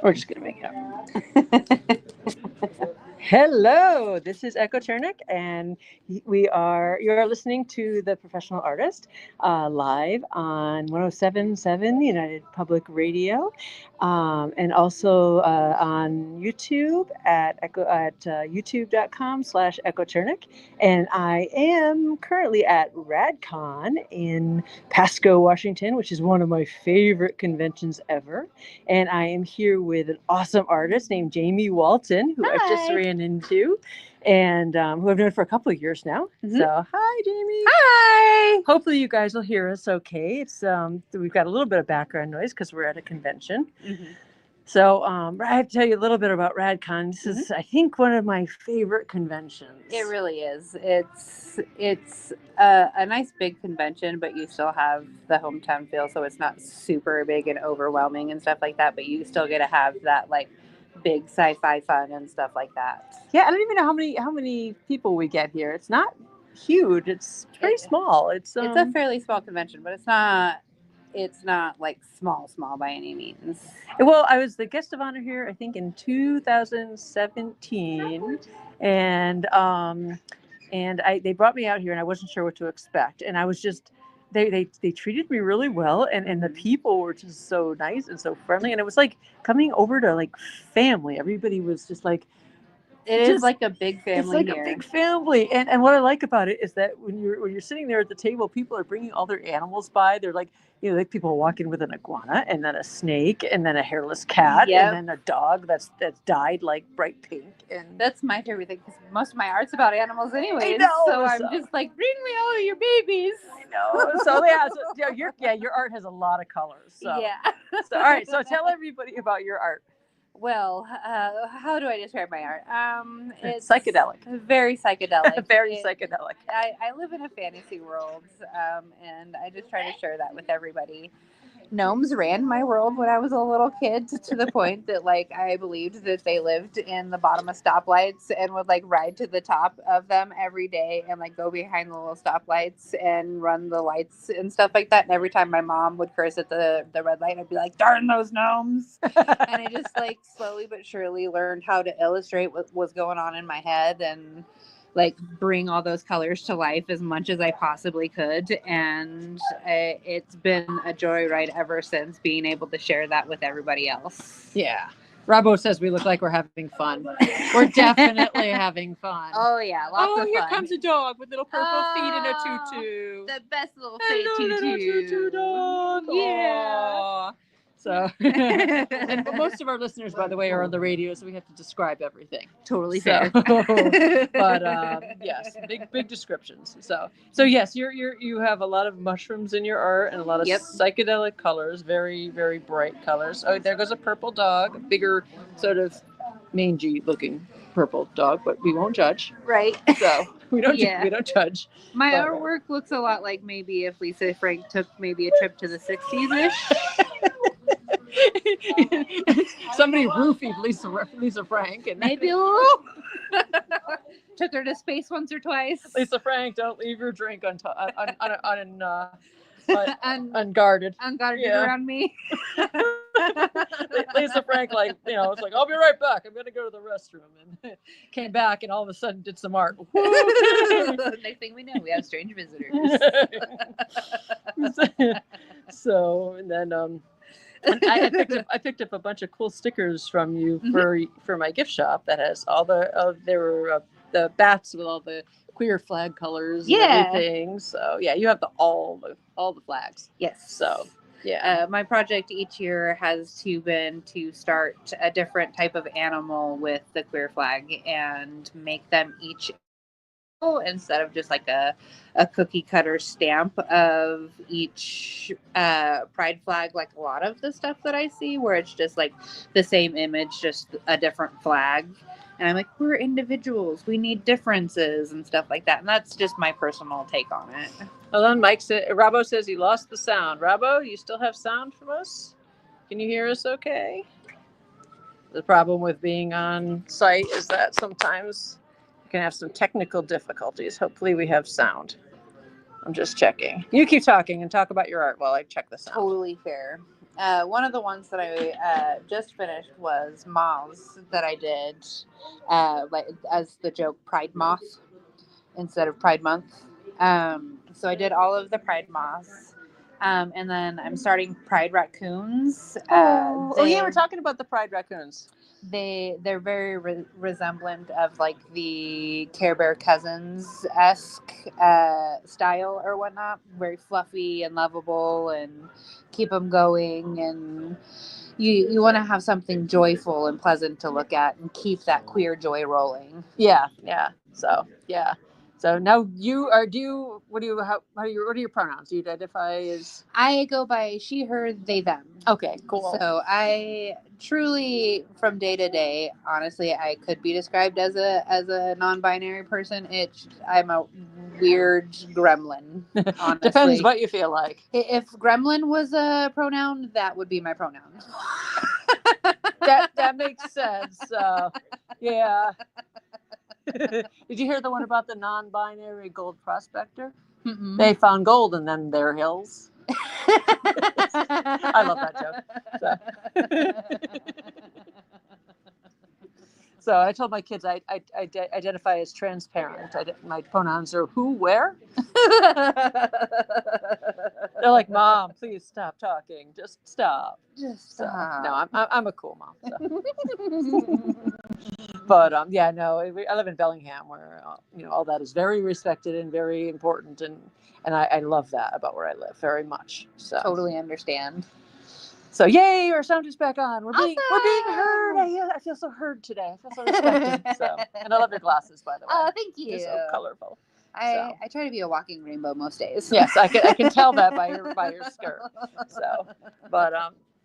We're just going to make it up. Hello, this is Echo Chernik, and you are listening to The Professional Artist live on 107.7 United Public Radio, and also on YouTube at youtube.com/Echo Chernik. And I am currently at RadCon in Pasco, Washington, which is one of my favorite conventions ever. And I am here with an awesome artist named Jamie Walton, who I've just ran into, and who I've known for a couple of years now. Mm-hmm. So, hi, Jamie. Hi. Hopefully, you guys will hear us okay. It's we've got a little bit of background noise because we're at a convention. Mm-hmm. So, I have to tell you a little bit about RadCon. This is, I think, one of my favorite conventions. It really is. It's a nice big convention, but you still have the hometown feel, so it's not super big and overwhelming and stuff like that. But you still get to have that like big sci-fi fun and stuff like that. Yeah, I don't even know how many people we get here. It's not huge. It's pretty small. It's a fairly small convention, but it's not like small by any means. Well, I was the guest of honor here, I think, in 2017, and they brought me out here, and I wasn't sure what to expect, and I was just they treated me really well, and the people were just so nice and so friendly, and it was like coming over to like family. Everybody was just like. It is like a big family. It's like a big family, and what I like about it is that when you're sitting there at the table, people are bringing all their animals by. They're like, like people walk in with an iguana, and then a snake, and then a hairless cat, and then a dog that's dyed like bright pink. And that's my favorite thing because most of my art's about animals anyway. So I'm just like, bring me all of your babies. I know. So your art has a lot of colors. So. Yeah. So all right. So tell everybody about your art. Well, how do I describe my art? It's psychedelic. Very psychedelic. Psychedelic. I live in a fantasy world, and I just try to share that with everybody. Gnomes ran my world when I was a little kid to the point that like I believed that they lived in the bottom of stoplights and would like ride to the top of them every day and like go behind the little stoplights and run the lights and stuff like that. And every time my mom would curse at the red light, I'd be like, darn those gnomes. And I just like slowly but surely learned how to illustrate what was going on in my head and like bring all those colors to life as much as I possibly could. And it's been a joyride ever since being able to share that with everybody else. Yeah. Robbo says we look like we're having fun. We're definitely having fun. Oh, yeah. Lots of fun. Here comes a dog with little purple feet and a tutu. The best little fake tutu dog. Yeah. So, and most of our listeners, by the way, are on the radio, so we have to describe everything. Totally fair. But yes, big descriptions. So yes, you have a lot of mushrooms in your art and a lot of psychedelic colors, very very bright colors. Oh, there goes a purple dog, a bigger sort of mangy looking purple dog, but we won't judge. Right. So we don't judge. My artwork looks a lot like maybe if Lisa Frank took maybe a trip to the 60s-ish. Somebody roofied Lisa Frank, and maybe a little. Took her to space once or twice. Lisa Frank, don't leave your drink unguarded. Unguarded around me. Lisa Frank, it's like, I'll be right back. I'm going to go to the restroom. And came back and all of a sudden did some art. Next thing we know, we have strange visitors. So, and then, I picked up a bunch of cool stickers from you for my gift shop that has all the bats with all the queer flag colors and everything. So you have all the flags. Yes. So my project each year has been to start a different type of animal with the queer flag and make them each instead of just like a cookie cutter stamp of each pride flag, like a lot of the stuff that I see where it's just like the same image, just a different flag. And I'm like, we're individuals, we need differences and stuff like that. And that's just my personal take on it. Hold on, Robbo says he lost the sound. Robbo, you still have sound from us? Can you hear us okay? The problem with being on site is that sometimes can have some technical difficulties. Hopefully we have sound. I'm just checking. You keep talking and talk about your art while I check the sound. Totally fair. One of the ones that I just finished was moths that I did, like as the joke Pride Moth instead of Pride Month. So I did all of the Pride moths, and then I'm starting Pride raccoons. Oh, yeah, we're talking about the Pride raccoons. They're very resemblant of like the Care Bear Cousins esque style or whatnot. Very fluffy and lovable, and keep them going. And you want to have something joyful and pleasant to look at, and keep that queer joy rolling. Yeah, yeah. So yeah. So now you are. Do you? What do you? How are you? What are your pronouns? Do you identify as? I go by she, her, they, them. Okay, cool. So I truly, from day to day, honestly, I could be described as a non-binary person. I'm a weird gremlin. Honestly, Depends what you feel like. If gremlin was a pronoun, that would be my pronoun. That makes sense. Yeah. Did you hear the one about the non-binary gold prospector? Mm-mm. They found gold in them their hills. I love that joke. So I told my kids I identify as transparent. My pronouns are who, where. They're like, Mom, please stop talking. Just stop. Just so, stop. No, I'm a cool mom. So. But yeah, no, I live in Bellingham, where all that is very respected and very important, and I love that about where I live very much. So totally understand. So yay, our sound is back on. We're being heard. I feel so heard today. I feel so respected. And I love your glasses, by the way. Oh, thank you. They're so colorful. I try to be a walking rainbow most days. Yes, I can tell that by your skirt. So, but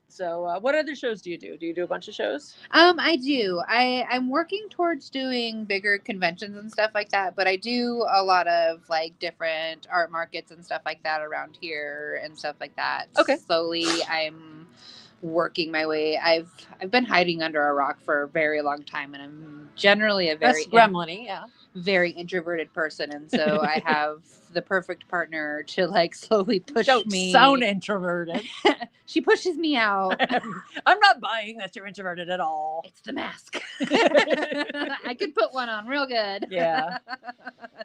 So what other shows do you do? Do you do a bunch of shows? I do. I'm working towards doing bigger conventions and stuff like that, but I do a lot of like different art markets and stuff like that around here and stuff like that. Okay. Slowly I'm working my way. I've been hiding under a rock for a very long time, and I'm generally a very gremlin-y, yeah. Very introverted person, and so I have the perfect partner to like slowly push me. Sound introverted. She pushes me out. I'm not buying that you're introverted at all. It's the mask. I could put one on real good. Yeah,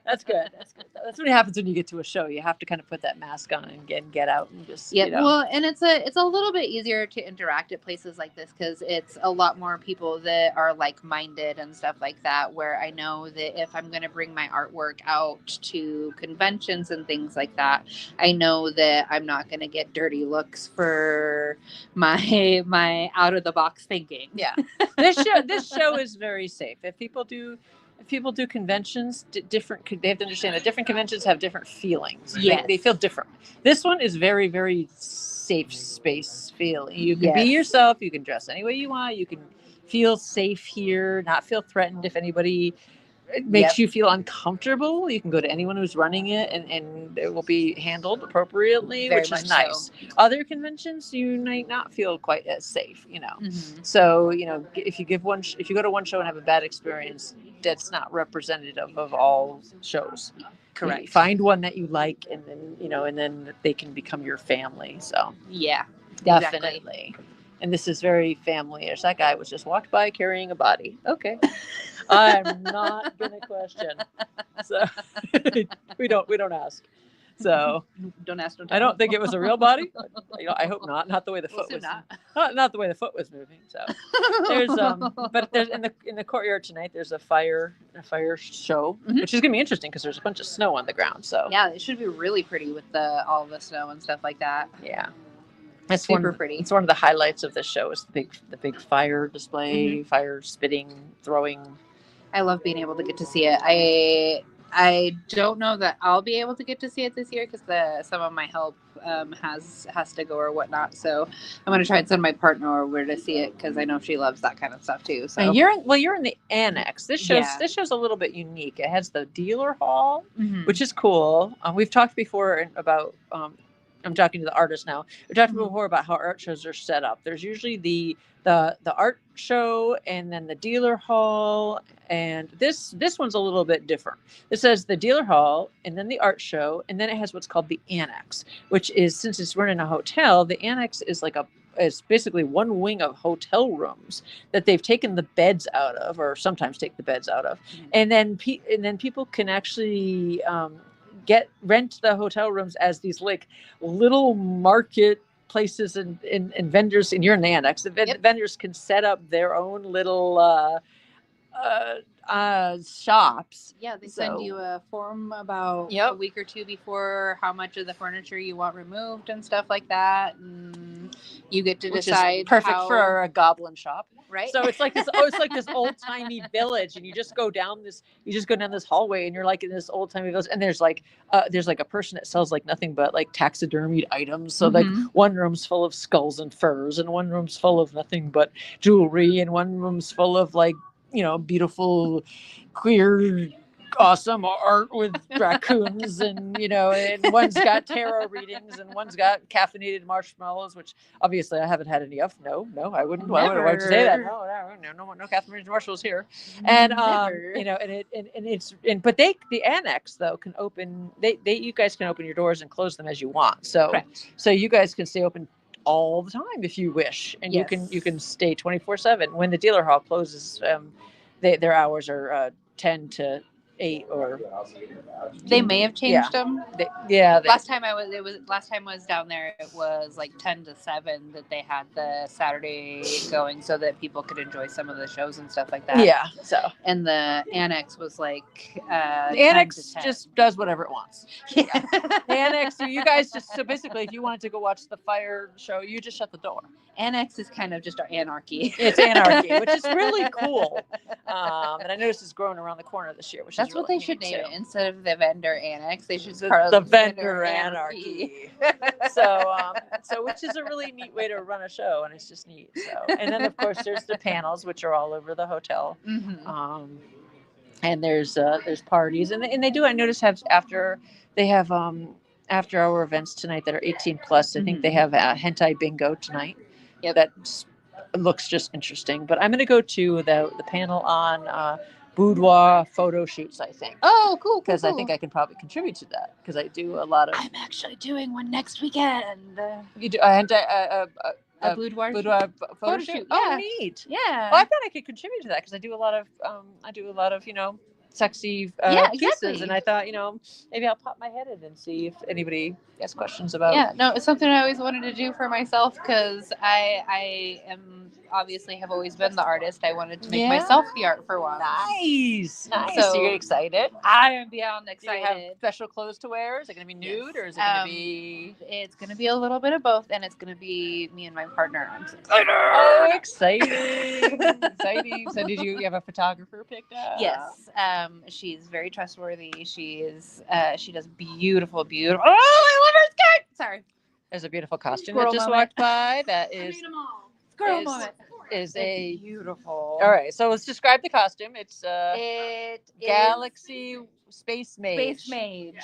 that's good. That's what happens when you get to a show. You have to kind of put that mask on and get out and just. Yeah, well, and it's a little bit easier to interact at places like this because it's a lot more people that are like-minded and stuff like that. Where I know that if I'm going to bring my artwork out to conventions and things like that, I know that I'm not going to get dirty looks for my out of the box thinking. Yeah, this show is very safe. If people do conventions, they have to understand that different conventions have different feelings. Yes. They feel different. This one is very, very safe space feeling. You can be yourself. You can dress any way you want. You can feel safe here, not feel threatened if anybody makes you feel uncomfortable. You can go to anyone who's running it and it will be handled appropriately, which is nice. So. Other conventions, you might not feel quite as safe, Mm-hmm. So, if you go to one show and have a bad experience, that's not representative of all shows. Correct. Find one that you like, and then they can become your family. So yeah, definitely. Exactly. And this is very family-ish. That guy was just walked by carrying a body. Okay. I'm not gonna question. So we don't ask. So don't ask. Don't I don't think it was a real body. I hope not. Not the way the foot was. Not the way the foot was moving. So there's but there's in the courtyard tonight. There's a fire show, mm-hmm. which is gonna be interesting because there's a bunch of snow on the ground. So yeah, it should be really pretty with all the snow and stuff like that. Yeah. It's super pretty. It's one of the highlights of the show is the big fire display, mm-hmm. fire spitting, throwing. I love being able to get to see it. I don't know that I'll be able to get to see it this year because some of my help has to go or whatnot. So I'm going to try and send my partner over to see it because I know she loves that kind of stuff too. So and you're in the annex. This show's a little bit unique. It has the dealer hall, mm-hmm. which is cool. We've talked before about. I'm talking to the artist now. We talked before about how art shows are set up. There's usually the art show and then the dealer hall, and this one's a little bit different. This says the dealer hall and then the art show, and then it has what's called the annex, which is, since it's running a hotel, the annex is like a basically one wing of hotel rooms that they've taken the beds out of, or sometimes take the beds out of, and then people can actually rent the hotel rooms as these like little market places and vendors. And you're in the annex. The vendors can set up their own little shops. Yeah, they send you a form about a week or two before how much of the furniture you want removed and stuff like that, and you get to decide. Is perfect for a goblin shop, right? So it's like this. It's like this old timey village, and you just go down this hallway, and you're like in this old timey village, and there's like a person that sells like nothing but like taxidermied items. So like one room's full of skulls and furs, and one room's full of nothing but jewelry, and one room's full of like, beautiful, queer, awesome art with raccoons, and and one's got tarot readings, and one's got caffeinated marshmallows, which obviously I haven't had any of. No, I wouldn't. Why would you say that? No caffeinated marshmallows here. And but the annex though can open. You guys can open your doors and close them as you want. So you guys can stay open all the time if you wish, and you can stay 24/7. When the dealer hall closes, their hours are 10 to 8, or they may have changed them. Last time I was down there, it was like 10 to 7 that they had the Saturday going, so that people could enjoy some of the shows and stuff like that. Yeah. So and the annex was like the annex just does whatever it wants. Yeah. The annex. So you guys so basically, if you wanted to go watch the fire show, you just shut the door. Annex is kind of just our anarchy. It's anarchy, which is really cool. And I noticed it's growing around the corner this year, which that's is really what they should name it. Instead of the vendor annex, they should the vendor anarchy. So which is a really neat way to run a show, and it's just neat. So, and then of course there's the panels, which are all over the hotel. And there's parties, and they do. I notice after hour events tonight that are 18 plus. I think they have a hentai bingo tonight. Yeah, that looks just interesting. But I'm going to go to the panel on boudoir photo shoots, I think. Oh, cool. Because I think I can probably contribute to that, because I do a lot of. I'm actually doing one next weekend. You do a boudoir photo shoot? Yeah. Oh, neat. Yeah. Well, I thought I could contribute to that, because I do a lot of sexy pieces, and I thought, maybe I'll pop my head in and see if anybody has questions about. Yeah, no, it's something I always wanted to do for myself, because I am obviously have always been the artist. I wanted to make myself the art for once. Nice. So you're excited? I am beyond excited. Do you have special clothes to wear? Is it going to be nude, or is it going to be? It's going to be a little bit of both, and it's going to be me and my partner. I'm so excited. Oh, exciting! Exciting. So, did you have a photographer picked out? Yes. She's very trustworthy. She does beautiful. Oh, I love her skirt. Sorry. There's a beautiful costume that just walked by. That is. Squirrel moment. Is a beautiful. All right, so let's describe the costume. It's Galaxy Space Mage.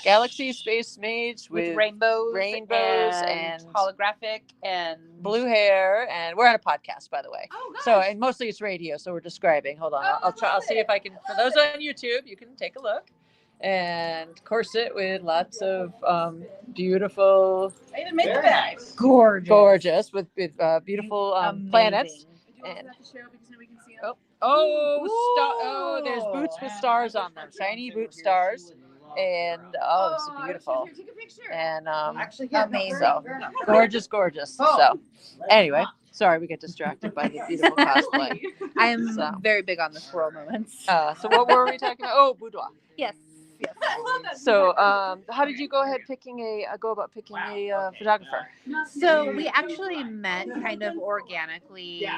Galaxy Space Mage with rainbows and holographic and blue hair, and we're on a podcast, by the way. Oh, gosh. So, and mostly it's radio, so we're describing. Hold on, I'll see if I can. For those on YouTube, you can take a look. And corset with lots of beautiful. I even made the bags. Gorgeous with beautiful planets. And there's boots with stars on them, shiny boot stars, and this is beautiful. Here, take a picture. And amazing. So gorgeous. So anyway, sorry we get distracted by the beautiful cosplay. I am very big on the squirrel moments. So what were we talking about? Oh, boudoir. Yes. So, how did you go about picking a photographer? So we actually met kind of organically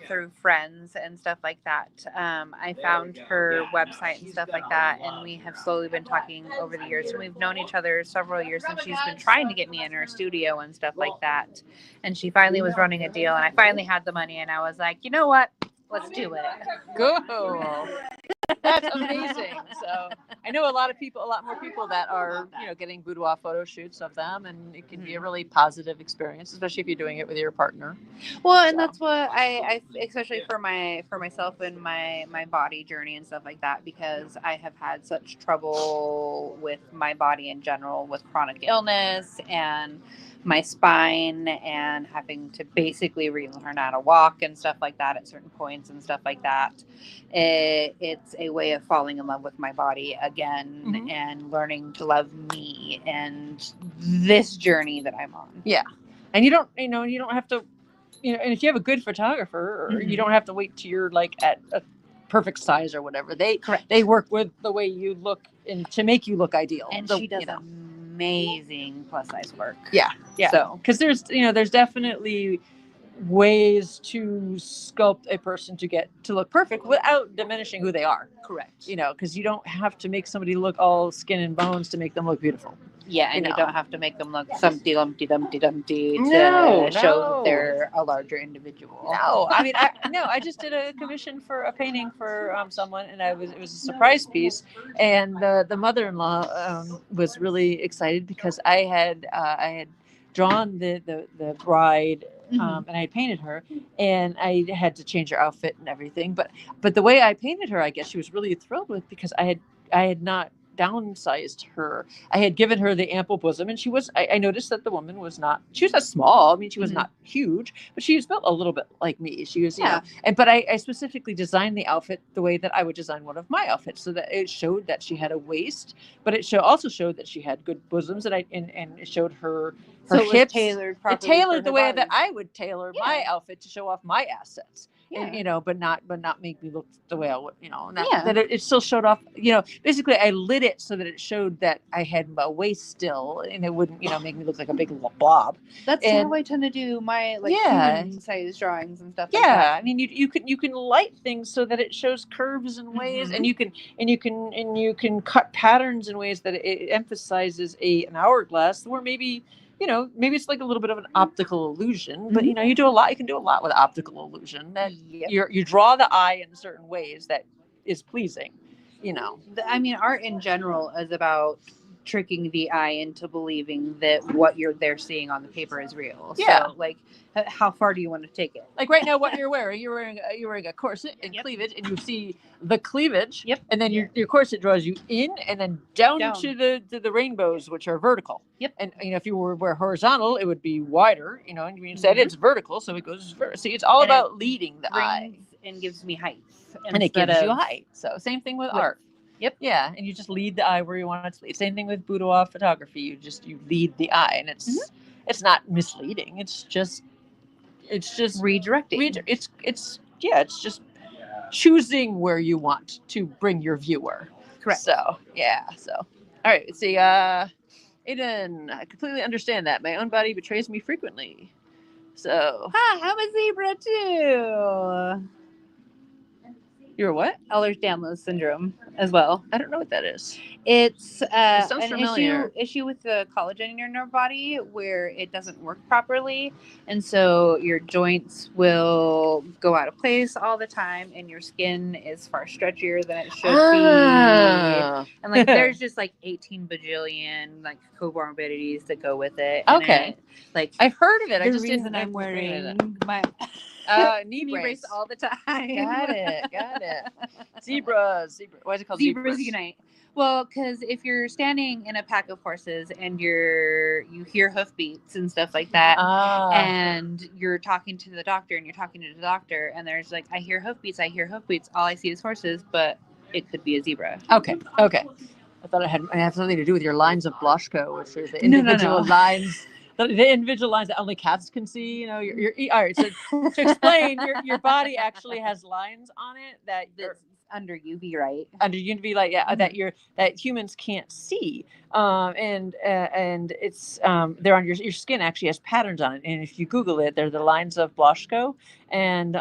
through friends and stuff like that. I found her website and stuff like that, and we have slowly been talking over the years. And we've known each other several years, and she's been trying to get me in her studio and stuff like that. And she finally was running a deal, and I finally had the money, and I was like, you know what? Let's do it. Cool. That's amazing. So I know a lot more people that are, getting boudoir photo shoots of them, and it can be a really positive experience, especially if you're doing it with your partner. Well, and that's what I especially for myself and my body journey and stuff like that, because I have had such trouble with my body in general with chronic illness and my spine and having to basically relearn how to walk and stuff like that at certain points and stuff like that. It's a way of falling in love with my body again and learning to love me and this journey that I'm on. Yeah. And you don't have to, and if you have a good photographer, or you don't have to wait till you're like at a perfect size or whatever. They work with the way you look and to make you look ideal. And she does amazing plus size work. Yeah. So, because there's definitely ways to sculpt a person to get to look perfect without diminishing who they are. Correct. Because you don't have to make somebody look all skin and bones to make them look beautiful. Yeah, and you don't have to make them look Humpty Dumpty to show that they're a larger individual. No, I mean, I just did a commission for a painting for someone, and it was a surprise piece, and the mother-in-law was really excited because I had drawn the bride. And I painted her, and I had to change her outfit and everything. But the way I painted her, I guess she was really thrilled with, because I had not downsized her. I had given her the ample bosom, and I noticed that the woman was not small. I mean, she was not huge, but she was built a little bit like me. She was, but I specifically designed the outfit the way that I would design one of my outfits, so that it showed that she had a waist, but it also showed that she had good bosoms, and it showed her hips tailored the way that I would tailor my outfit to show off my assets. And, but not make me look the way I would, that it still showed off, basically I lit it so that it showed that I had my waist still, and it wouldn't, make me look like a big blob. That's how I tend to do my human size drawings and stuff like that. Yeah. I mean, you can light things so that it shows curves and ways, and you can cut patterns in ways that it emphasizes an hourglass, where maybe it's like a little bit of an optical illusion, but you can do a lot with optical illusion, that you draw the eye in certain ways that is pleasing, I mean, art in general is about tricking the eye into believing that what they're seeing on the paper is real. Yeah. So, like, how far do you want to take it? Like right now, what you're wearing a corset and cleavage, and you see the cleavage. Yep. And then your corset draws you in and then down. to the rainbows, which are vertical. Yep. And if you were horizontal, it would be wider. And you said it's vertical, so it goes. See, it's all about leading the eye, and gives me height, and it gives you height. So same thing with art. Yep. Yeah, and you just lead the eye where you want it to lead. Same thing with boudoir photography. You lead the eye, and it's not misleading. It's just redirecting. It's just choosing where you want to bring your viewer. Correct. So all right. Let's see. Aiden, I completely understand that. My own body betrays me frequently. So I'm a zebra too. You're what? Ehlers-Danlos syndrome as well. I don't know what that is. It's sounds an familiar. issue with the collagen in your body where it doesn't work properly, and so your joints will go out of place all the time, and your skin is far stretchier than it should be. And there's just 18 bajillion comorbidities that go with it. Okay. And I've heard of it. I just didn't. I'm wearing my knee brace all the time. Got it. Zebra. Why is it called Zebras Unite? Well, because if you're standing in a pack of horses and you hear hoofbeats and stuff like that, and you're talking to the doctor and there's I hear hoofbeats. All I see is horses, but it could be a zebra. Okay. I thought it had something to do with your lines of Blaschko, which are the individual lines. The individual lines that only cats can see, all right. So to explain, your body actually has lines on it that's under UV light. Under UV light, that humans can't see, and it's they're on your skin. Actually has patterns on it, and if you Google it, they're the lines of Blaschko, and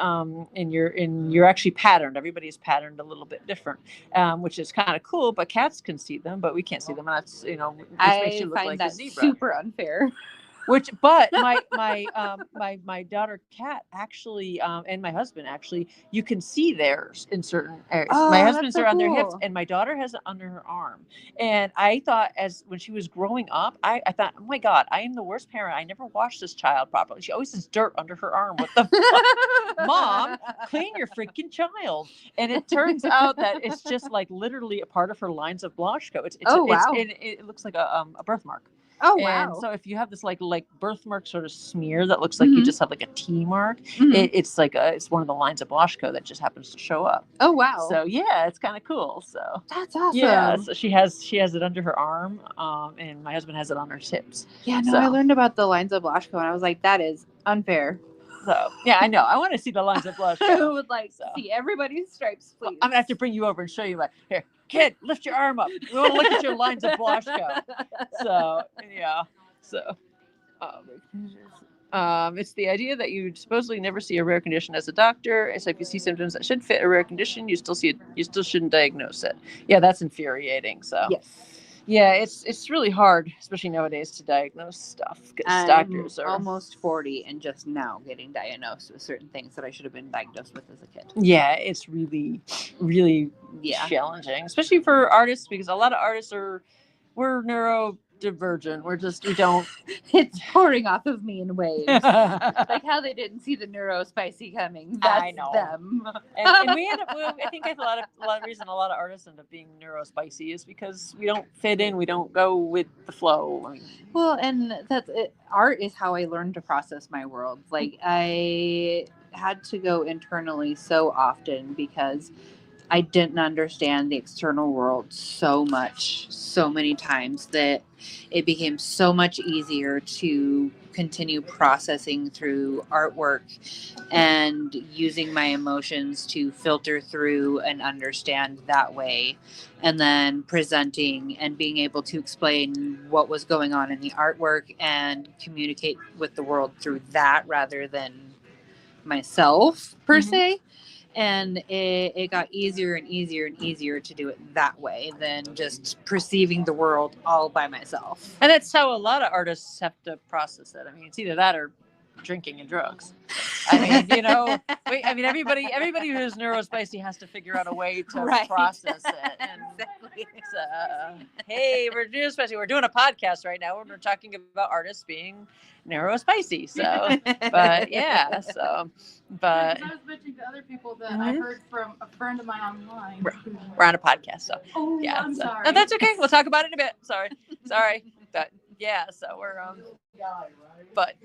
you're actually patterned. Everybody's patterned a little bit different, which is kind of cool. But cats can see them, but we can't see them, and that's makes you look like a zebra. Super unfair. But my daughter Kat actually and my husband actually, you can see theirs in certain areas. My husband's around their hips, and my daughter has it under her arm. And I thought, when she was growing up, I thought, oh my God, I am the worst parent. I never washed this child properly. She always has dirt under her arm. What the fuck? Mom, clean your freaking child. And it turns out that it's just literally a part of her lines of Blaschko. It looks like a birthmark. Oh, And wow. so if you have this like birthmark sort of smear that looks like you just have like a T mark, it's like it's one of the lines of Blasco that just happens to show up. Oh, wow. So yeah, it's kind of cool. So That's awesome. yeah, so she has it under her arm, and my husband has it on her hips. Yeah, no, So. I learned about the lines of Blasco, and I was like, that is unfair. So yeah, I know. I want to see the lines of Blasco. I would like to see everybody's stripes, please. Well, I'm gonna have to bring you over and show you here. Kid, lift your arm up. We want to look at your lines of Blasco. So yeah. So it's the idea that you supposedly never see a rare condition as a doctor. So if you see symptoms that should fit a rare condition, you still shouldn't diagnose it. Yeah, that's infuriating. So yes. Yeah, it's really hard, especially nowadays, to diagnose stuff because doctors are almost 40 and just now getting diagnosed with certain things that I should have been diagnosed with as a kid. Yeah, it's really, really challenging, especially for artists, because a lot of artists we're neurodivergent. We don't. It's pouring off of me in waves. Like how they didn't see the neurospicy coming. That's I know them. and we end up. I think a lot of reason a lot of artists end up being neurospicy is because we don't fit in. We don't go with the flow. I mean, well, and that's it. Art is how I learned to process my world. Like I had to go internally so often because I didn't understand the external world so many times that it became so much easier to continue processing through artwork and using my emotions to filter through and understand that way. And then presenting and being able to explain what was going on in the artwork and communicate with the world through that rather than myself per se. And it got easier and easier and easier to do it that way than just perceiving the world all by myself. And that's how a lot of artists have to process it. I mean, it's either that or drinking and drugs. I mean, everybody who's neurospicy has to figure out a way to process it. And exactly. Hey, we're neurospicy. We're doing a podcast right now. We're talking about artists being neurospicy. So, but yeah, so, but. I was mentioning to other people that I heard from a friend of mine online. We're on a podcast, so. Oh, yeah, I'm sorry. No, that's okay. We'll talk about it in a bit. Sorry. But yeah, so we're, but.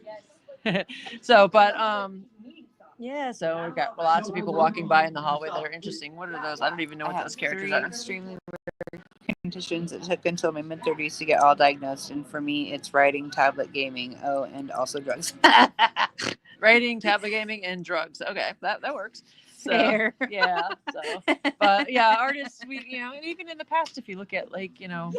Yeah, so we've got lots of people walking by in the hallway that are interesting. What are those? I don't even know what those characters are. Extremely rare conditions. It took until my mid-30s to get all diagnosed, and for me, it's writing, tablet gaming, and also drugs. Writing, tablet gaming, and drugs. Okay, that works. So, fair. Yeah. So, but yeah, artists. And even in the past, if you look at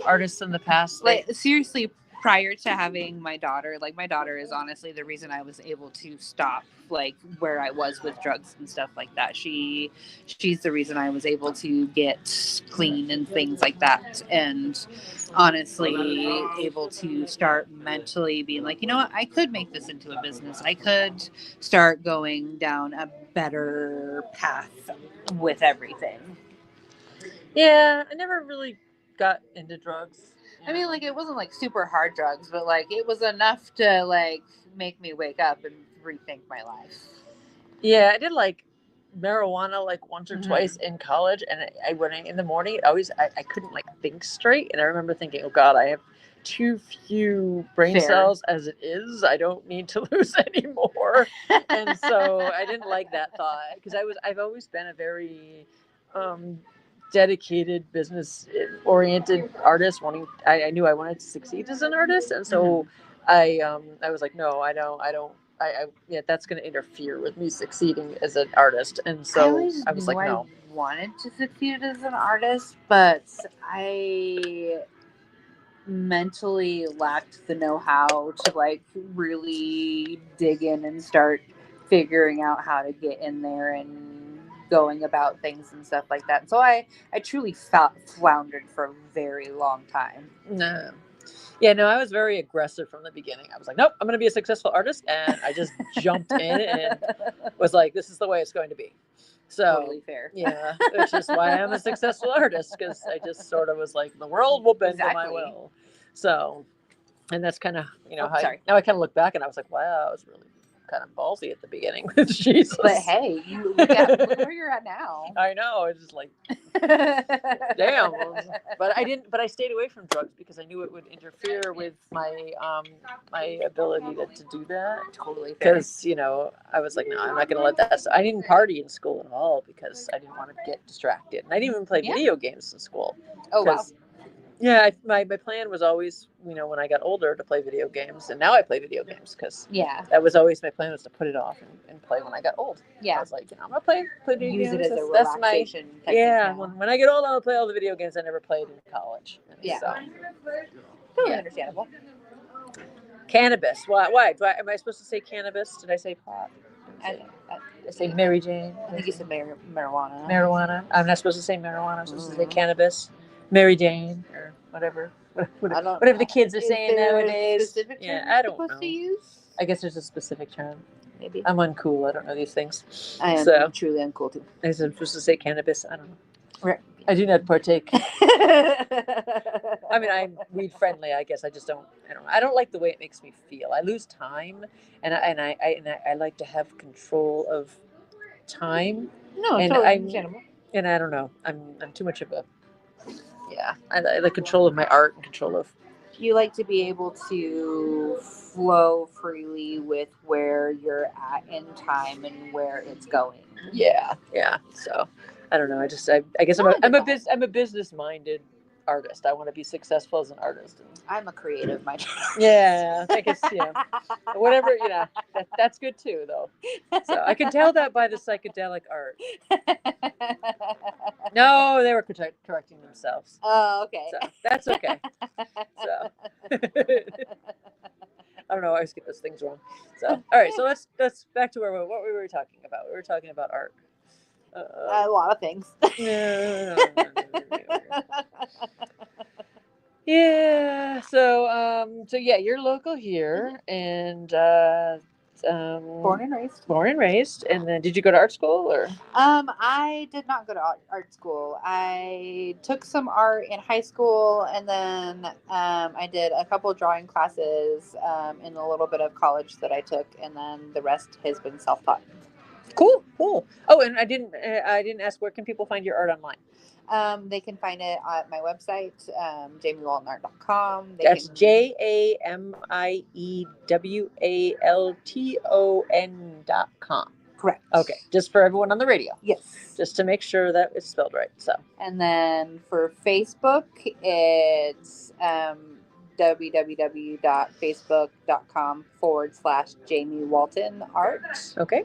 artists in the past, seriously. Prior to having my daughter, my daughter is honestly the reason I was able to stop where I was with drugs and stuff like that. She's the reason I was able to get clean and things like that. And honestly able to start mentally being like, you know what, I could make this into a business. I could start going down a better path with everything. Yeah, I never really got into drugs. I mean, it wasn't super hard drugs, but it was enough to make me wake up and rethink my life. Yeah, I did marijuana once or twice in college, and I went in the morning. I couldn't think straight, and I remember thinking, oh God, I have too few brain cells as it is. I don't need to lose any more. And so I didn't like that thought because I've always been a very dedicated, business-oriented artist. I knew I wanted to succeed as an artist, and so I was like, no, I don't. That's going to interfere with me succeeding as an artist, and so I was like, no. I wanted to succeed as an artist, but I mentally lacked the know-how to really dig in and start figuring out how to get in there and going about things and stuff like that. And so I truly floundered for a very long time. No. Yeah, no, I was very aggressive from the beginning. I was like, nope, I'm going to be a successful artist. And I just jumped in and was like, this is the way it's going to be. So, totally fair. Yeah, which is why I'm a successful artist, because I just sort of was like, the world will bend to my will. So, and that's kind of, now I kind of look back and I was like, wow, I was really kind of ballsy at the beginning with Jesus. But hey, you look where you're at now. I know. It's just like, damn. But I didn't. But I stayed away from drugs because I knew it would interfere with my my ability to do that. Totally. Because I was like, no, I'm not going to let that. I didn't party in school at all because I didn't want to get distracted, and I didn't even play video games in school. Oh wow. Yeah, my plan was always, when I got older, to play video games, and now I play video games because that was always my plan, was to put it off and play when I got old. I was like, I'm gonna play video Use games. it as a relaxation. When I get old, I'll play all the video games I never played in college. So, totally understandable. Cannabis. Why? Am I supposed to say cannabis? Did I say pot? I say Mary Jane. I think you said marijuana. Marijuana. I'm not supposed to say marijuana. I'm supposed to say cannabis. Mary Jane or whatever. Whatever the kids are saying nowadays. I don't know. To use? I guess there's a specific term. Maybe. I'm uncool. I don't know these things. I am truly uncool too. I'm supposed to say cannabis. I don't know. Right. I do not partake. I mean, I'm weed friendly. I guess I just don't. I don't like the way it makes me feel. I lose time, and I like to have control of time. No, and totally understandable. And I don't know. I'm too much of a. Yeah, I like control of my art and control of. You like to be able to flow freely with where you're at in time and where it's going. Yeah. So, I don't know. I guess I'm a business minded artist. I want to be successful as an artist. I'm a creative minded. Yeah, I guess whatever. That's good too, though. So I can tell that by the psychedelic art. No, they were correcting themselves. Oh, okay. So that's okay. So I don't know. I always get those things wrong. So all right. So let's back to what we were talking about. We were talking about art. A lot of things. Yeah. So you're local here, and born and raised. And then, did you go to art school or? I did not go to art school. I took some art in high school, and then I did a couple drawing classes in a little bit of college that I took, and then the rest has been self-taught. Cool. Oh, and I didn't ask, where can people find your art online? They can find it at my website, JamieWaltonArt.com. That's JamieWalton.com. Correct. Okay, just for everyone on the radio. Yes. Just to make sure that it's spelled right. So. And then for Facebook, it's www.facebook.com/Jamie Walton Art. Okay.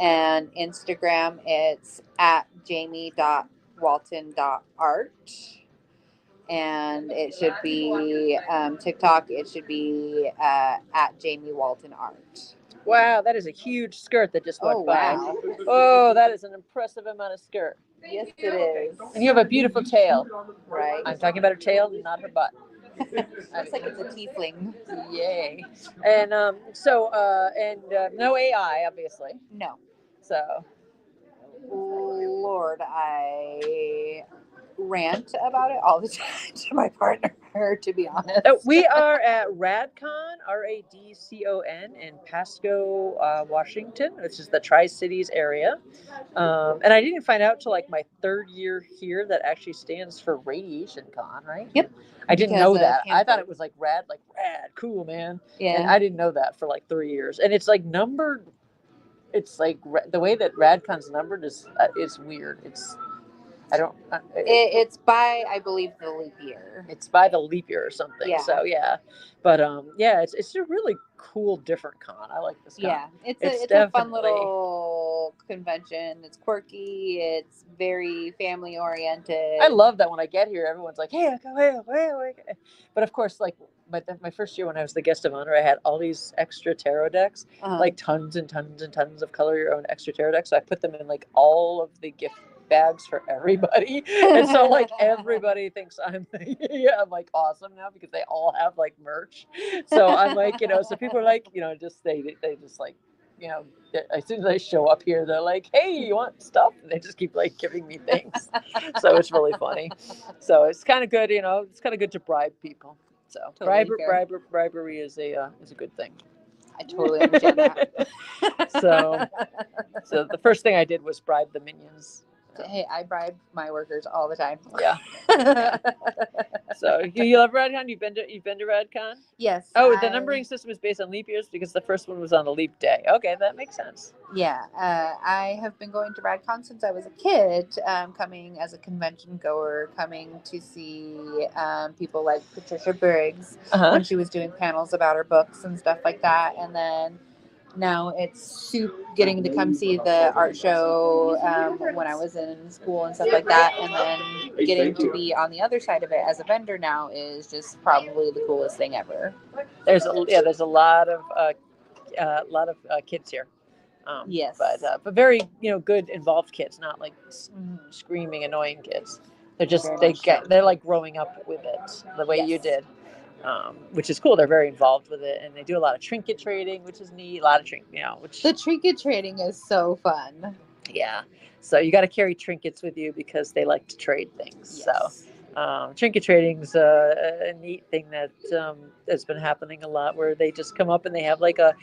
And Instagram, it's at jamie.walton.art. And it should be TikTok, it should be at Jamie Walton Art. Wow, that is a huge skirt that just went by. Wow. Oh, that is an impressive amount of skirt. Yes, it is. And you have a beautiful tail. Right. I'm talking about her tail, not her butt. Looks like it's a tiefling. Yay. And no AI, obviously. No. So. Lord, I rant about it all the time to my partner, to be honest. We are at RadCon, RADCON, in Pasco, Washington, which is the Tri-Cities area. And I didn't find out till like my third year here that actually stands for Radiation Con, right? Yep. I didn't know that. I thought it was like rad, cool, man. Yeah. And I didn't know that for like 3 years. And it's like numbered. It's like the way that RadCon's numbered is weird. It's by, I believe, the leap year. It's by the leap year or something. Yeah. So yeah, but it's a really cool, different con. I like this con. Yeah, it's a fun little convention. It's quirky. It's very family oriented. I love that when I get here, everyone's like, "Hey, hey." But of course, like my first year when I was the guest of honor, I had all these extra tarot decks, like tons and tons and tons of color your own extra tarot decks. So I put them in like all of the gift bags for everybody, and so like everybody thinks I'm like awesome now because they all have like merch. So I'm like, so people are like, just they just like, as soon as I show up here, they're like, "Hey, you want stuff?" And they just keep like giving me things. So it's really funny. So it's kind of good, it's kind of good to bribe people. So totally bribery is a good thing. I totally understand that. So the first thing I did was bribe the minions. Hey, I bribe my workers all the time. Yeah. Yeah. So you love RadCon? You've been to RadCon? Yes. Oh, the numbering system is based on leap years because the first one was on a leap day. Okay, that makes sense. Yeah, I have been going to RadCon since I was a kid, coming as a convention goer, coming to see people like Patricia Briggs when she was doing panels about her books and stuff like that. And then now it's getting to come see the art show when I was in school and stuff like that. And then getting to be on the other side of it as a vendor now is just probably the coolest thing ever. There's a lot of kids here. Yes, but very good involved kids, not like screaming annoying kids. They're like growing up with it the way you did, which is cool. They're very involved with it, and they do a lot of trinket trading, which is neat. A lot of the trinket trading is so fun. Yeah, so you got to carry trinkets with you because they like to trade things. Yes. So trinket trading's a neat thing that has been happening a lot, where they just come up and they have like a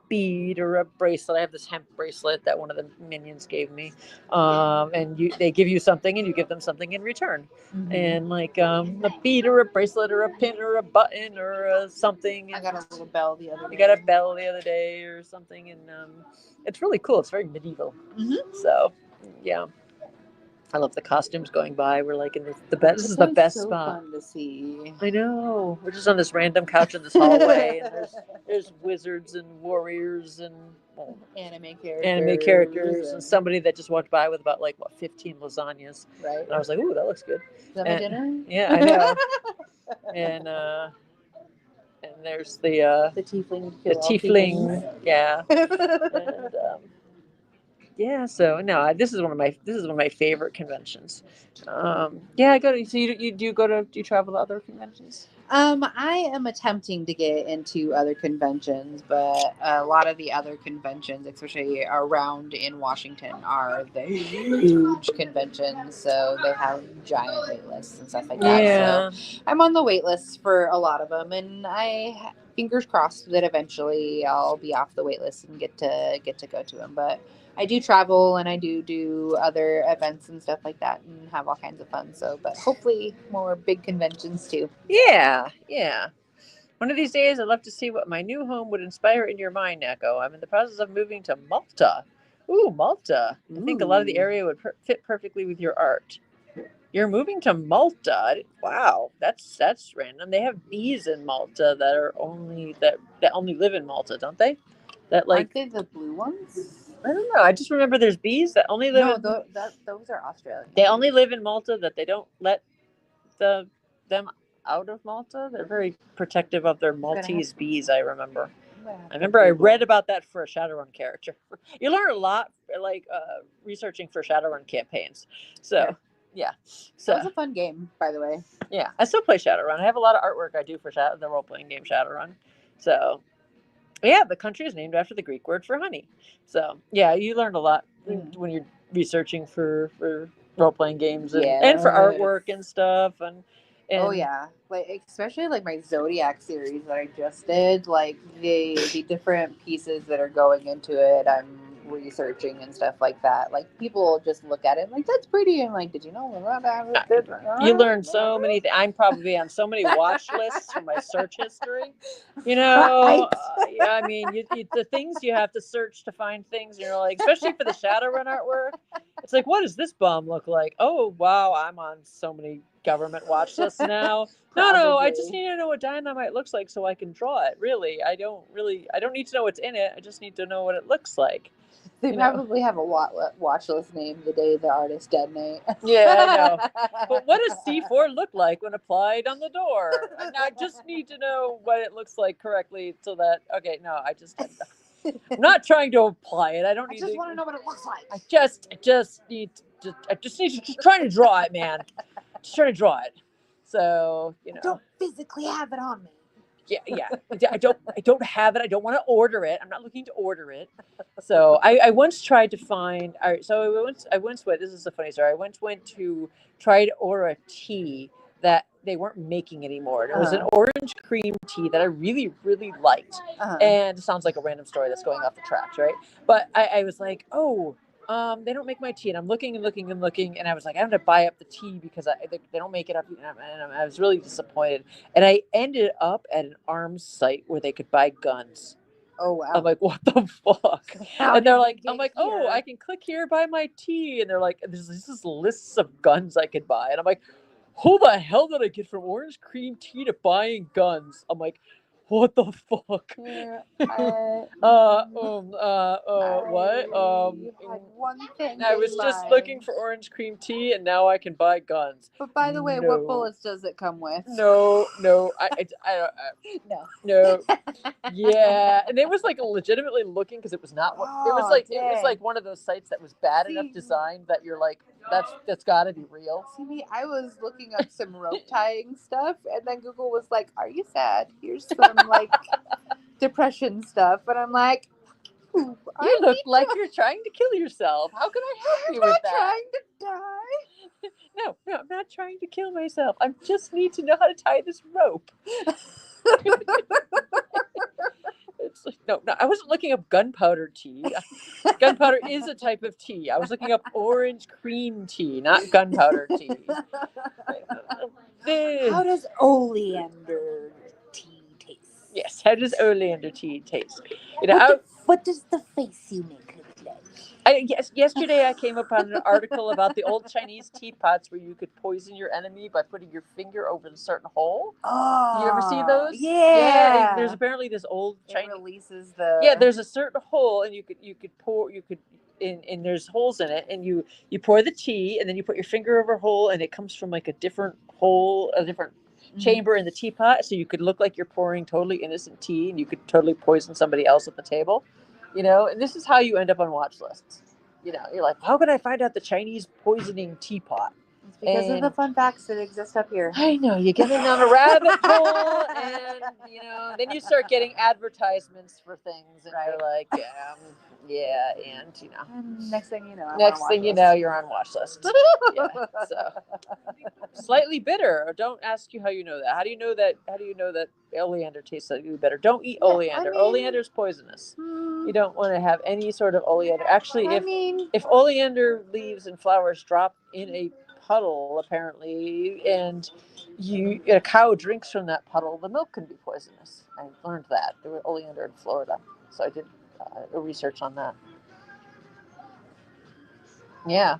bead or a bracelet. I have this hemp bracelet that one of the minions gave me, and they give you something and you give them something in return. Mm-hmm. And like a bead or a bracelet or a pin or a button or something. I got a little bell the other day. You got a bell the other day or something, and it's really cool. It's very medieval. Mm-hmm. So yeah. I love the costumes going by. We're like in the best. This is the best so spot. Fun to see. I know. We're just on this random couch in this hallway, and there's wizards and warriors and anime characters, and somebody that just walked by with about 15 lasagnas. Right. And I was like, "Ooh, that looks good." Is that my dinner? Yeah, I know. and there's the tiefling. The tiefling. Yeah. And, yeah, so no, this is one of my favorite conventions. Yeah, I go to. So do you travel to other conventions? I am attempting to get into other conventions, but a lot of the other conventions, especially around in Washington, are the huge conventions. So they have giant wait lists and stuff like that. Yeah. So I'm on the wait list for a lot of them, and I fingers crossed that eventually I'll be off the wait list and get to go to them. But I do travel and I do other events and stuff like that and have all kinds of fun. So, but hopefully more big conventions too. Yeah. One of these days, I'd love to see what my new home would inspire in your mind, Echo. I'm in the process of moving to Malta. Ooh, Malta. I think a lot of the area would fit perfectly with your art. You're moving to Malta. Wow, that's random. They have bees in Malta that only live in Malta, don't they? Aren't they the blue ones? I don't know. I just remember there's bees that only live. No, those are Australian. They only live in Malta. That they don't let them out of Malta. They're very protective of their Maltese bees. I remember. I read about that for a Shadowrun character. You learn a lot, researching for Shadowrun campaigns. So. Yeah. So that was a fun game, by the way. Yeah, I still play Shadowrun. I have a lot of artwork I do for the role-playing game Shadowrun. So, yeah, the country is named after the Greek word for honey. So, yeah, you learned a lot when you're researching for role-playing games and for artwork and stuff. And oh yeah, especially my Zodiac series that I just did. The different pieces that are going into it. I'm researching and stuff like that. People just look at it that's pretty, and did you know you learn so many I'm probably on so many watch lists from my search history, right. I mean the things you have to search to find things, especially for the Shadowrun artwork, it's what does this bomb look like? Oh wow, I'm on so many government watch lists now. No, I just need to know what dynamite looks like so I can draw it. Really, I don't need to know what's in it. I just need to know what it looks like. They probably have a watch list named the day the artist detonate. Yeah, I know. But what does C4 look like when applied on the door? I just need to know what it looks like correctly so that, I'm not trying to apply it. I just want to know what it looks like. I just need to trying to draw it, man. Just trying to draw it. So, I don't physically have it on me. Yeah. I don't have it. I don't want to order it. I'm not looking to order it. So I once tried to find. All right. So I once went. This is a funny story. I once went to try to order a tea that they weren't making anymore. And it was an orange cream tea that I really, really liked. And it sounds like a random story that's going off the tracks, right? But I was like, oh, they don't make my tea. And I'm looking and looking and looking. And I was like, I'm going to buy up the tea because they don't make it up. And I was really disappointed. And I ended up at an arms site where they could buy guns. Oh, wow. I'm like, what the fuck? And they're like, I'm like, oh, I can click here, buy my tea. And they're like, there's this lists of guns I could buy. And I'm like, who the hell did I get from orange cream tea to buying guns? I'm like, what the fuck? Yeah, what? You had one thing. I was just looking for orange cream tea, and now I can buy guns. But by the way, what bullets does it come with? No, I no. Yeah, and it was like legitimately looking because it was not what it was like. It was like one of those sites that was bad enough designed that you're like, that's got to be real. See me, I was looking up some rope tying stuff, and then Google was like, "Are you sad? Here's some like depression stuff," and I'm like, "You look like you're trying to kill yourself. How can I help you with that?" I'm not trying to die. No, I'm not trying to kill myself. I just need to know how to tie this rope. It's like, no, I wasn't looking up gunpowder tea. Gunpowder is a type of tea. I was looking up orange cream tea, not gunpowder tea. How does oleander tea taste? Yes, how does oleander tea taste? You know, what does the face you make look like? Yesterday I came upon an article about the old Chinese teapots where you could poison your enemy by putting your finger over a certain hole. Oh, you ever see those? Yeah. There's apparently this old Chinese. It releases the. Yeah, there's a certain hole, and you could pour and there's holes in it, and you pour the tea, and then you put your finger over a hole, and it comes from like a different hole, a different chamber in the teapot, so you could look like you're pouring totally innocent tea, and you could totally poison somebody else at the table. You know, and this is how you end up on watch lists. You know, you're like, how can I find out the Chinese poisoning teapot? It's because of the fun facts that exist up here. I know, you get in on a rabbit hole, and you know, then you start getting advertisements for things, and you're like, and you know, and next thing you know, you're on watch list. So slightly bitter. Or don't ask you how you know that. How do you know that? How do you know that oleander tastes slightly bitter? Don't eat oleander. Oleander is poisonous. You don't want to have any sort of oleander. Actually, if oleander leaves and flowers drop in a puddle, apparently, and a cow drinks from that puddle, the milk can be poisonous. I learned that. There were oleander in Florida, so I did research on that. Yeah.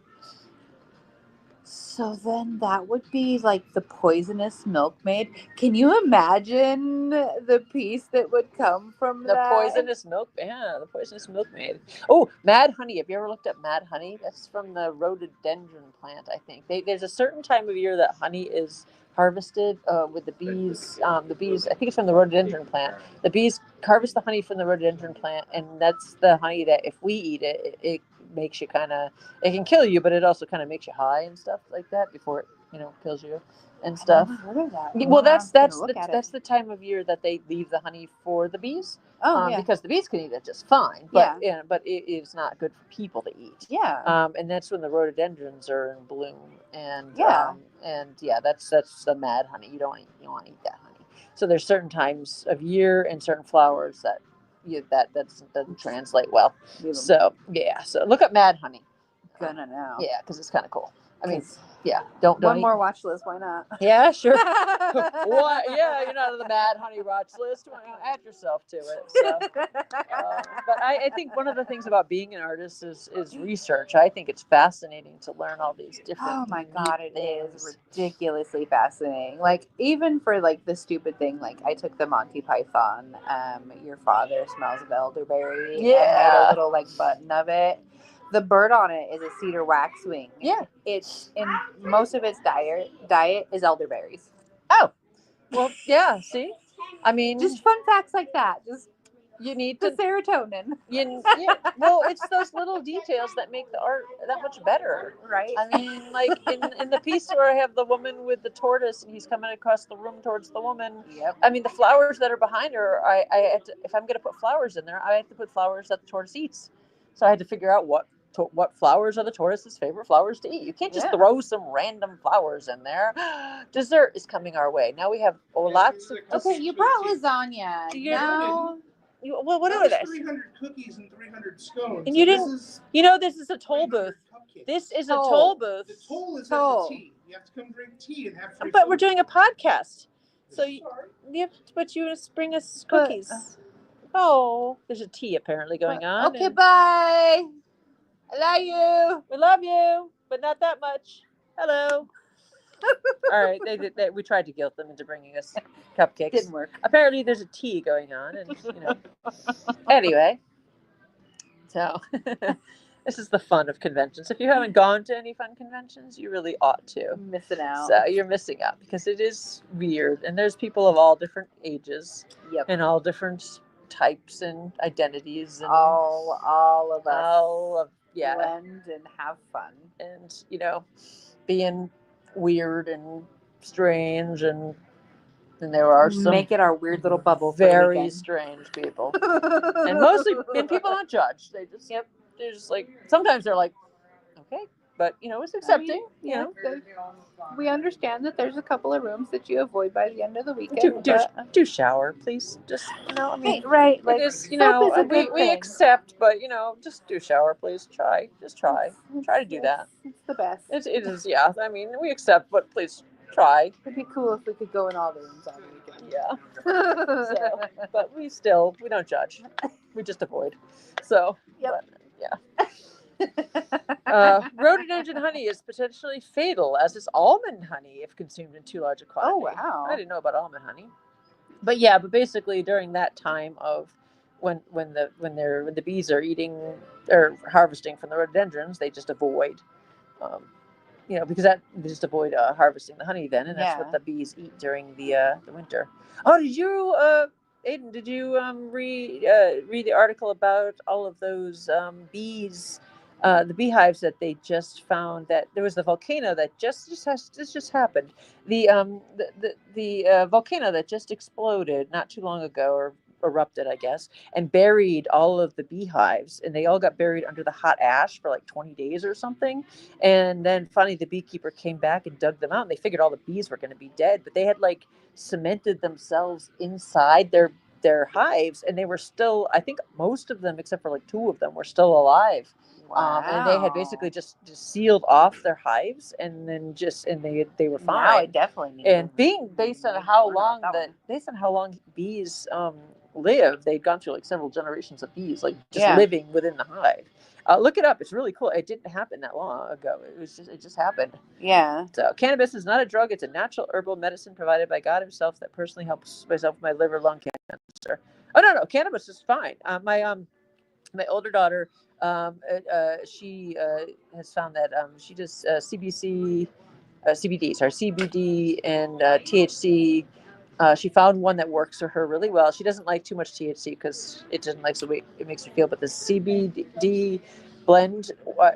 So then that would be like the poisonous milkmaid. Can you imagine the piece that would come from the poisonous milk? Yeah, the poisonous milkmaid. Oh, mad honey. Have you ever looked at mad honey? That's from the rhododendron plant, I think. There's a certain time of year that honey is harvested with the bees. The bees, I think it's from the rhododendron plant. The bees harvest the honey from the rhododendron plant, and that's the honey that if we eat it, it makes you it can kill you, but it also kind of makes you high and stuff like that before it, kills you and stuff. I've never heard of that. Well, that's the time of year that they leave the honey for the bees. Because the bees can eat it just fine, but but it is not good for people to eat. Yeah. And that's when the rhododendrons are in bloom, and that's the mad honey. You don't want to eat that honey. So there's certain times of year and certain flowers that doesn't translate well. So look up mad honey. Gonna know. Yeah, because it's kind of cool. I mean, don't one more watch list. Why not? Yeah, sure. What? Yeah, you're not on the mad honey watch list. Well, add yourself to it. So. But I think one of the things about being an artist is research. I think it's fascinating to learn all these different. Oh my god, it is ridiculously fascinating. Like even for like the stupid thing, like I took the Monty Python. Your father smells of elderberry. Yeah. And made a little like button of it. The bird on it is a cedar waxwing. Yeah. It's in most of its diet is elderberries. Oh. Well, yeah, see? I mean, just fun facts like that. Just you need the serotonin. Well, it's those little details that make the art that much better. Right. I mean, like in the piece where I have the woman with the tortoise and he's coming across the room towards the woman. Yep. I mean, the flowers that are behind her, I had to, if I'm going to put flowers in there, I have to put flowers that the tortoise eats. So I had to figure out what what flowers are the tortoise's favorite flowers to eat. You can't just throw some random flowers in there. Dessert is coming our way. Now we have lots of. Okay, you brought lasagna. Now, well, what are they? 300 cookies and 300 scones. And you didn't. This is a toll booth. This is a toll booth. The toll is at the tea. You have to come drink tea and have free. But we're doing a podcast, so but you bring us cookies. Oh, there's a tea apparently going on. Okay, bye. I love you. We love you, but not that much. Hello. All right, we tried to guilt them into bringing us cupcakes. Didn't work. Apparently, there's a tea going on, and Anyway, so this is the fun of conventions. If you haven't gone to any fun conventions, you really ought to. Missing out. So you're missing out because it is weird, and there's people of all different ages, and all different types and identities, and all of us. Yeah, blend and have fun, and being weird and strange, and there are some make it our weird little bubble. Very strange people, and people don't judge. They just they're just like, sometimes they're like, okay, but it's accepting. We understand that there's a couple of rooms that you avoid by the end of the weekend. Do shower, please. Just right. Like, it is, we accept, but just do shower, please. Try to do that. It's the best. It is, yeah. I mean, we accept, but please try. It'd be cool if we could go in all the rooms on the weekend. Yeah. But we don't judge. We just avoid. So. Yep. But, rhododendron honey is potentially fatal, as is almond honey if consumed in too large a quantity. Oh wow! I didn't know about almond honey, but basically during that time of when the bees are eating or harvesting from the rhododendrons, they just avoid, because they just avoid harvesting the honey then, and that's what the bees eat during the winter. Oh, did you Aiden? Did you read the article about all of those bees? The beehives that they just found, that there was the volcano that just happened. The volcano that just exploded not too long ago, or erupted, I guess, and buried all of the beehives, and they all got buried under the hot ash for like 20 days or something. And then finally the beekeeper came back and dug them out, and they figured all the bees were going to be dead, but they had like cemented themselves inside their hives, and they were still, I think most of them except for like 2 of them were still alive. Wow. And they had basically just sealed off their hives, and then they were fine. Now I definitely need. And based on how long bees live, they'd gone through like several generations of bees, like just living within the hive. Look it up; it's really cool. It didn't happen that long ago. It just happened. Yeah. So cannabis is not a drug; it's a natural herbal medicine provided by God Himself that personally helps myself with my liver, lung cancer. Oh no, cannabis is fine. My older daughter, she has found that she does CBD and THC. She found one that works for her really well. She doesn't like too much THC because it doesn't like the way it makes her feel. But the CBD blend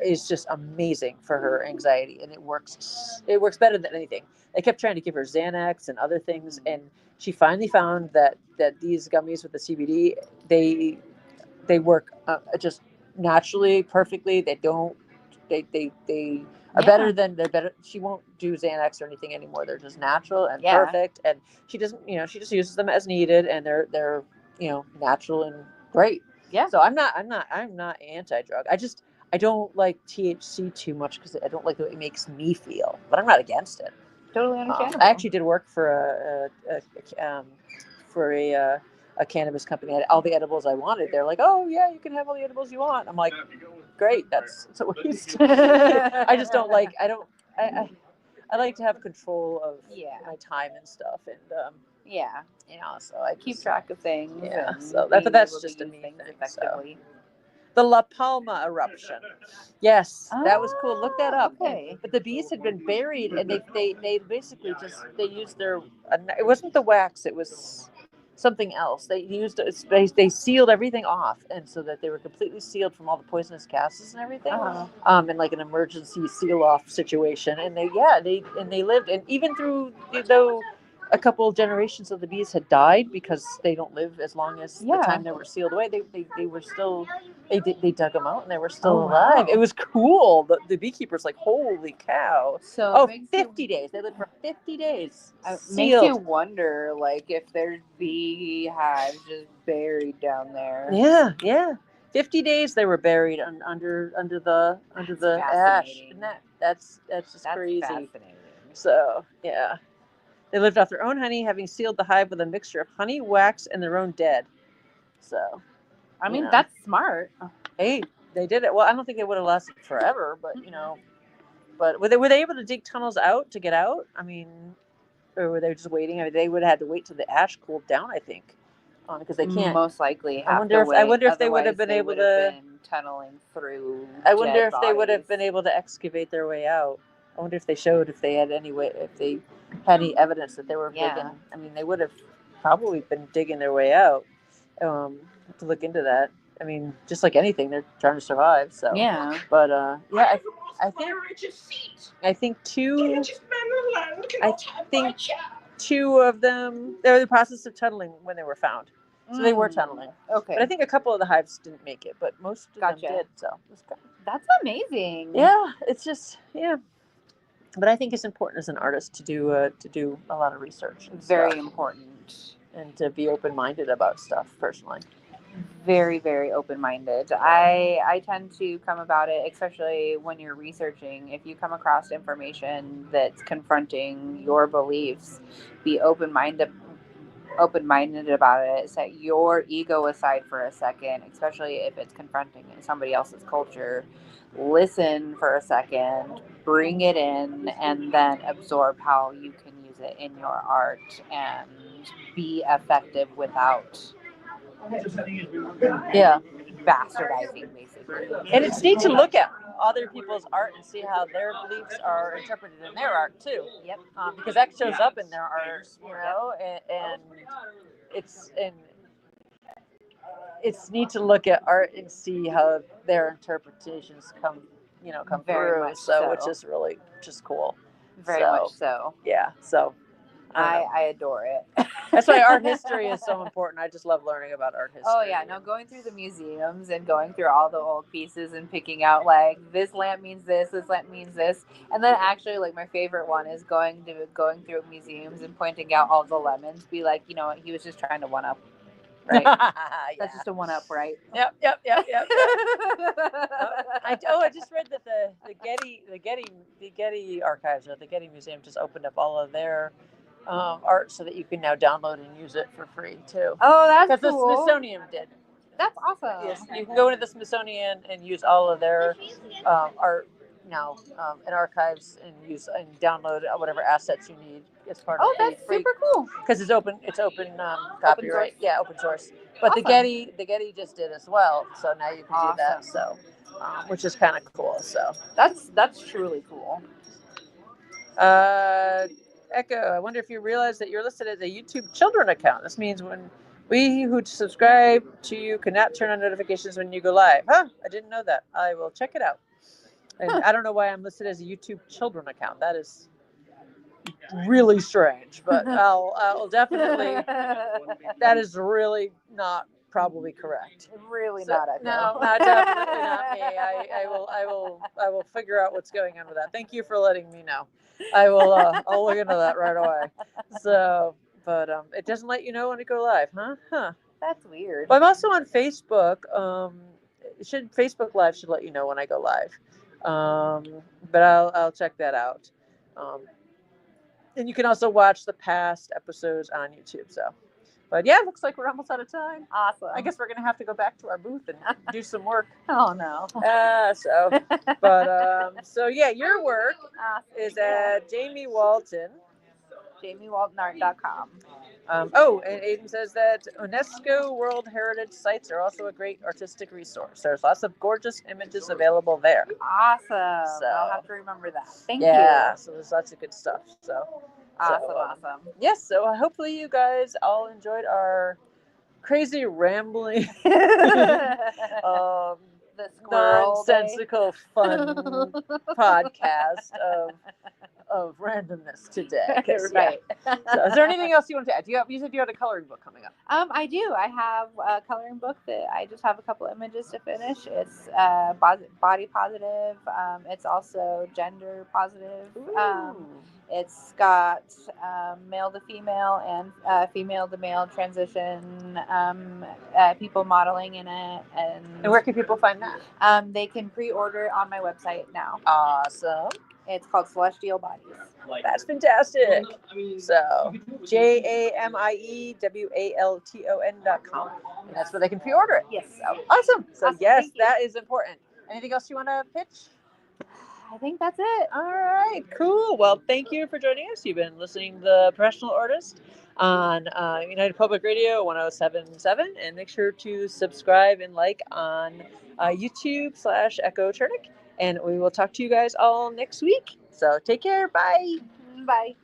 is just amazing for her anxiety, and it works better than anything. They kept trying to give her Xanax and other things, and she finally found that these gummies with the CBD, they work just naturally, perfectly. They are better than they're better. She won't do Xanax or anything anymore. They're just natural and perfect. And she doesn't, she just uses them as needed, and they're natural and great. Yeah. So I'm not anti-drug. I don't like THC too much because I don't like the way it makes me feel, but I'm not against it. Totally understandable. I actually did work for a cannabis company. I had all the edibles I wanted. They're like, oh yeah, you can have all the edibles you want. I'm like, great, that's a waste. I just don't like, I like to have control of my time and stuff, and so I keep track of things. Yeah, so that's just a me thing. Effectively. So. The La Palma eruption. Yes, that was cool. Look that up. Okay. But the bees had been buried, and they basically they used their. It wasn't the wax. It was something else. They sealed everything off, and so that they were completely sealed from all the poisonous gases and everything. In like an emergency seal off situation, and they lived, and even through a couple of generations of the bees had died because they don't live as long as the time they were sealed away. They were still, they dug them out and they were still alive. Wow. It was cool. The beekeepers like, holy cow. So 50 days. They lived for 50 days. It makes you wonder, like, if there's beehives just buried down there. Yeah. 50 days they were buried under the ash. Isn't that's just crazy. Fascinating. So yeah. They lived off their own honey, having sealed the hive with a mixture of honey, wax, and their own dead. So, I mean, that's smart. Hey, they did it. Well, I don't think they would have lasted forever, but but were they able to dig tunnels out to get out? I mean, or were they just waiting? I mean, they would have had to wait till the ash cooled down, I think, because they can't. Most likely. I wonder if they would have been able to tunneling through. I wonder if they would have been able to excavate their way out. I wonder if they showed if they had any way, if they had any evidence that they were digging. I mean, they would have probably been digging their way out. Have to look into that. I mean, just like anything, they're trying to survive. So yeah. But I think two of them, they were in the process of tunneling when they were found. So they were tunneling. Okay. But I think a couple of the hives didn't make it, but most of them did. So it was good. That's amazing. Yeah, it's just But I think it's important as an artist to do a lot of research. Very important. And to be open-minded about stuff, personally. Very, very open-minded. I tend to come about it, especially when you're researching. If you come across information that's confronting your beliefs, be open-minded about it. Set your ego aside for a second, especially if it's confronting in somebody else's culture. Listen for a second, bring it in, and then absorb how you can use it in your art and be effective without bastardizing, basically. And it's neat to look at other people's art and see how their beliefs are interpreted in their art too. Yep. Because that shows up in their art, and it's neat to look at art and see how their interpretations come through. So which is really just cool. Very much so. Yeah. So I adore it. That's why art history is so important. I just love learning about art history. Oh yeah, no, going through the museums and going through all the old pieces and picking out like this lamp means this lamp means this, and then actually like my favorite one is going through museums and pointing out all the lemons. Be like, you know what, he was just trying to one up. Right. That's just a one up, right? Yep. I just read that the Getty archives or the Getty Museum just opened up all of their art so that you can now download and use it for free too. Oh, that's cool. Because the Smithsonian did. That's awesome. Yes, you can go into the Smithsonian and use all of their art now and archives and use and download whatever assets you need as part of the free. Super cool. Because it's open copyright. Open source. But awesome. the Getty just did as well. So now you can do that. So which is kind of cool. So that's truly cool. Echo, I wonder if you realize that you're listed as a YouTube children account. This means when we who subscribe to you cannot turn on notifications when you go live. Huh? I didn't know that. I will check it out. And I don't know why I'm listed as a YouTube children account. That is really strange, but I'll definitely. That is really not probably correct. Really not. No, definitely not me. I will figure out what's going on with that. Thank you for letting me know. I will. I'll look into that right away. So, but it doesn't let you know when to go live, huh? That's weird. But I'm also on Facebook. Facebook Live should let you know when I go live. But I'll check that out. And you can also watch the past episodes on YouTube. So, but yeah, looks like we're almost out of time. Awesome. I guess we're gonna have to go back to our booth and do some work. Oh no. So yeah, your work is at Jamie Walton. JamieWaltonArt.com. And Aiden says that UNESCO World Heritage sites are also a great artistic resource. There's lots of gorgeous images available there. Awesome. So, I'll have to remember that. Thank you. Yeah, so there's lots of good stuff. Awesome. Yes, so hopefully you guys all enjoyed our crazy rambling, nonsensical fun podcast of randomness today. Right. So is there anything else you want to add? You said you had a coloring book coming up. I do. I have a coloring book that I just have a couple images to finish. It's body positive. It's also gender positive. It's got male to female and female to male transition people modeling in it. And where can people find that? They can pre-order it on my website now. Awesome. It's called Celestial Bodies. That's fantastic. So JamieWalton.com, and that's where they can pre-order it. Yes. So awesome. So Awesome. yes, Thank you. that is important. Anything else you want to pitch? I think that's it. All right, cool. Well, thank you for joining us. You've been listening to The Professional Artist on United Public Radio 107.7, and make sure to subscribe and like on YouTube/Echo Chernik. And we will talk to you guys all next week. So take care. Bye. Bye.